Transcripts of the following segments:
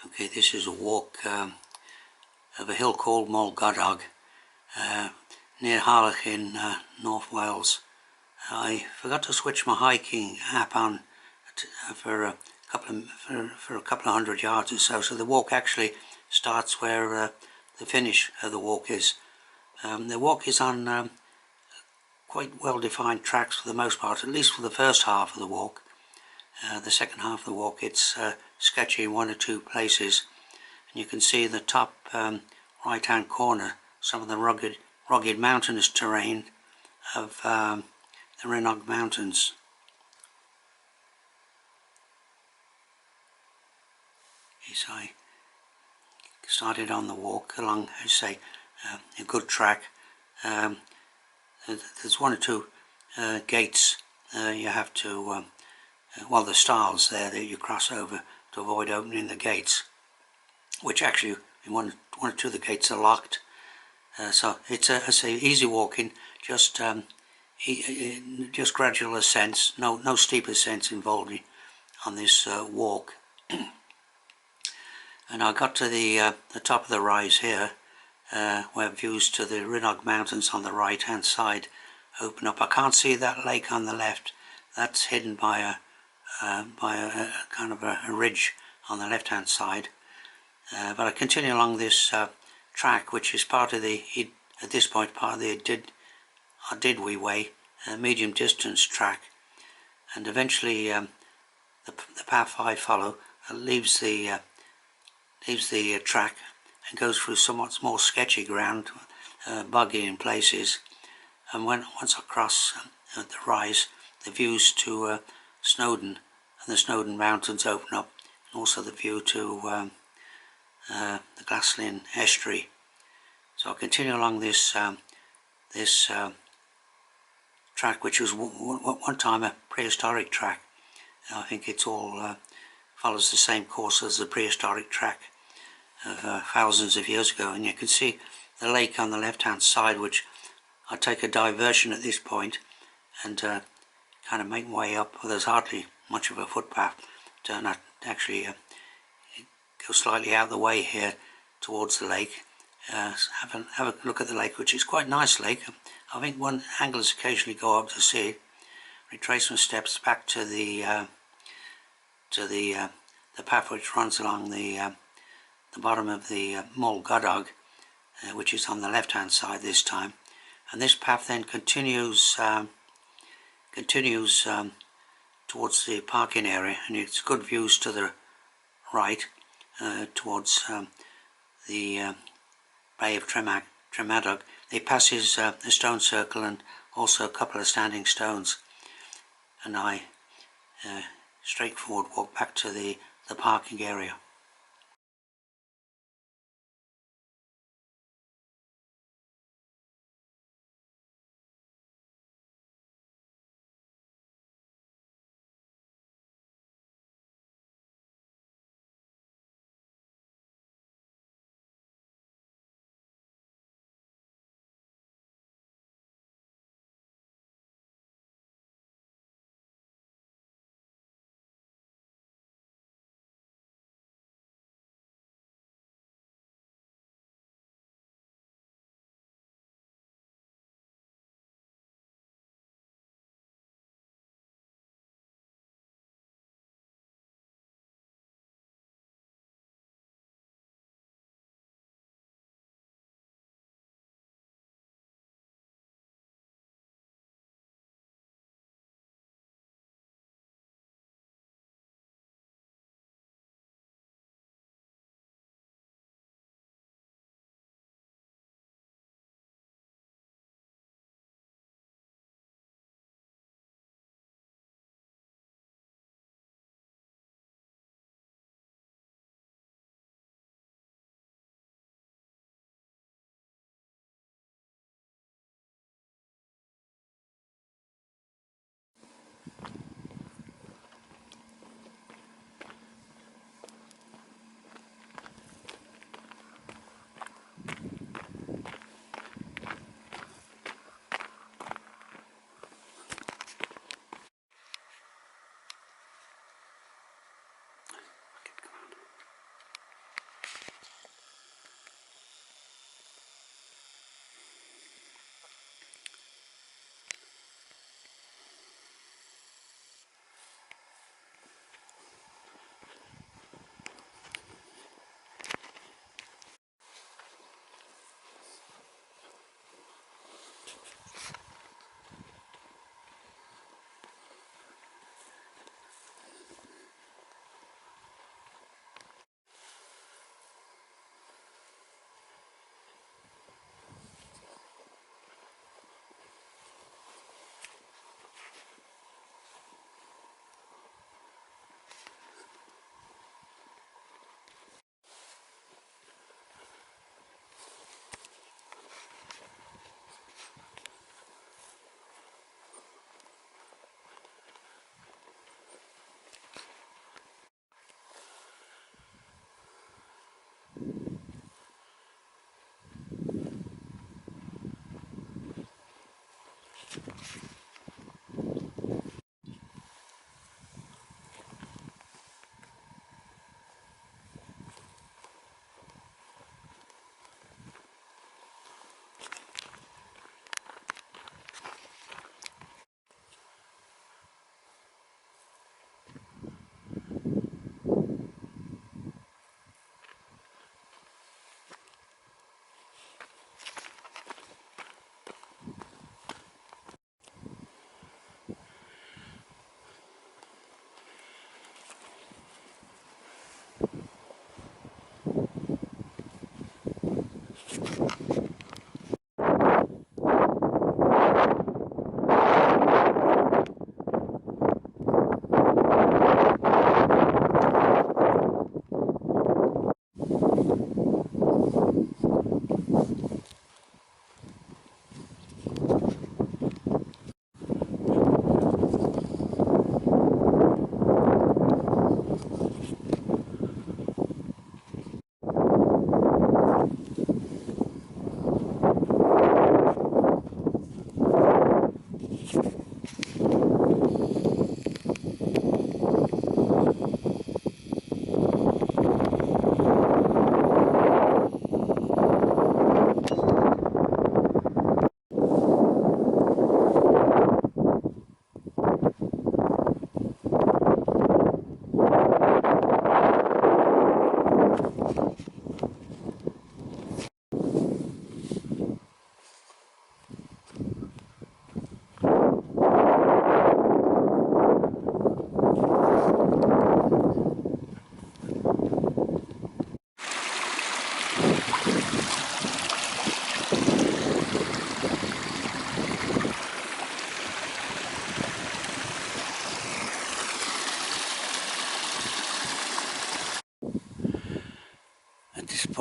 Okay, this is a walk of a hill called Moel Goedog near Harlech in North Wales. I forgot to switch my hiking app on for a couple of 100 yards or so. So the walk actually starts where the finish of the walk is. The walk is on quite well-defined tracks for the most part, at least for the first half of the walk. The second half of the walk, it's sketchy in one or two places, and you can see the top right hand corner some of the rugged mountainous terrain of the Rhinog Mountains. As I started on the walk along, I say, a good track. There's one or two gates you have to well, the stiles there that you cross over to avoid opening the gates, which actually in one or two of the gates are locked. So it's I say easy walking, just gradual ascents, no steep ascents involved on this walk. And I got to the top of the rise here, where views to the Rhinog Mountains on the right hand side open up. I can't see that lake on the left. That's hidden by a kind of a ridge on the left hand side, but I continue along this track, which is part of the, at this point, part of the Didwy Way, medium distance track, and eventually the path I follow leaves the track and goes through somewhat more sketchy ground, boggy in places, and once I cross the rise, the views to Snowdon and the Snowdon Mountains open up, and also the view to the Llyn estuary. So I'll continue along this track, which was one time a prehistoric track. I think it's all follows the same course as the prehistoric track of thousands of years ago, and you can see the lake on the left hand side, which I take a diversion at this point and kind of make my way up. Well, there's hardly much of a footpath to actually go slightly out of the way here towards the lake. Have a look at the lake, which is quite a nice lake. I think one anglers occasionally go up to see it. Retrace my steps back to the path which runs along the bottom of the Moel Goedog, which is on the left hand side this time, and this path then continues towards the parking area, and it's good views to the right towards the Bay of Tremadog. It passes a stone circle and also a couple of standing stones, and I straightforward walk back to the parking area.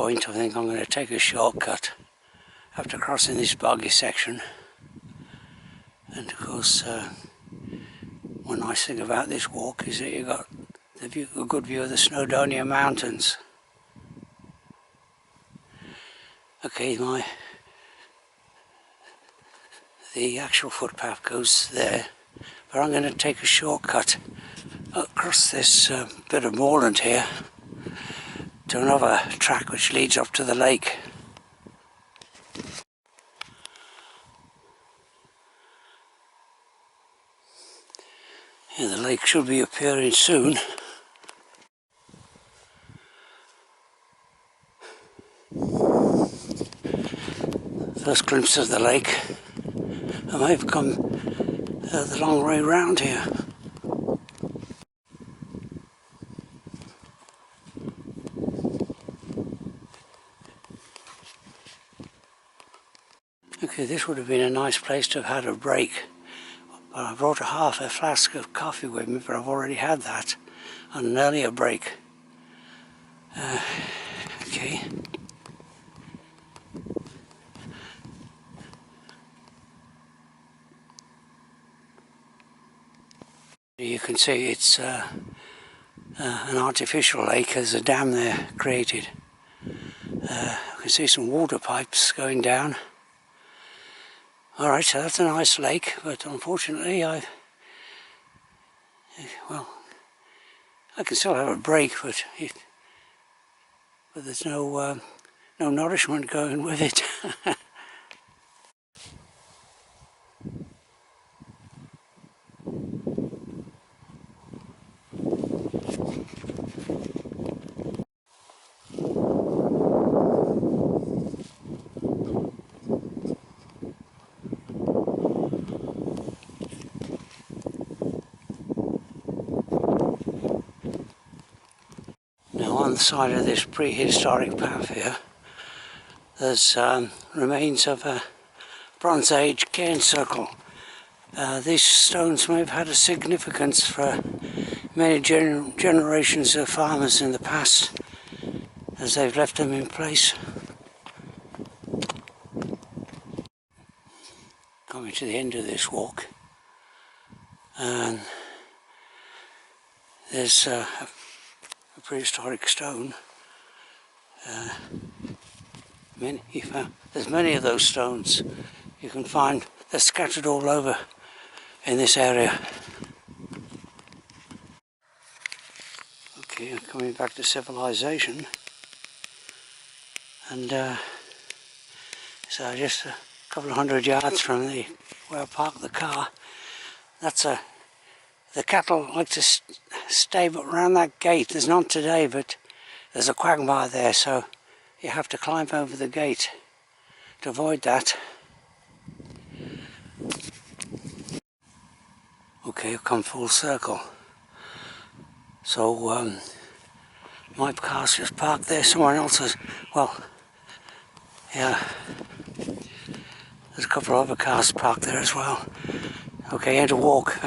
point I think I'm going to take a shortcut after crossing this boggy section. And of course, one nice thing about this walk is that you've got a good view of the Snowdon mountains. Okay, the actual footpath goes there, but I'm going to take a shortcut across this bit of moorland here to another track which leads up to the lake. Yeah, the lake should be appearing soon. First glimpse of the lake. I may have come the long way round here. Okay, this would have been a nice place to have had a break. But I brought half a flask of coffee with me, but I've already had that on an earlier break. Okay. You can see it's an artificial lake. There's a dam there created. You can see some water pipes going down. Alright, so that's a nice lake, but unfortunately I can still have a break, but there's no nourishment going with it. On the side of this prehistoric path here, there's remains of a Bronze Age cairn circle. These stones may have had a significance for many generations of farmers in the past, as they've left them in place. Coming to the end of this walk, and there's a prehistoric stone. There's many of those stones you can find. They're scattered all over in this area. Okay, I'm coming back to civilization, and so just a couple of 100 yards from where I parked the car. That's the cattle like to stay around that gate. There's none today, but there's a quagmire there, so you have to climb over the gate to avoid that. Okay, I've come full circle. So my car's just parked there, someone else's. Well, yeah, there's a couple of other cars parked there as well. Okay, end of walk.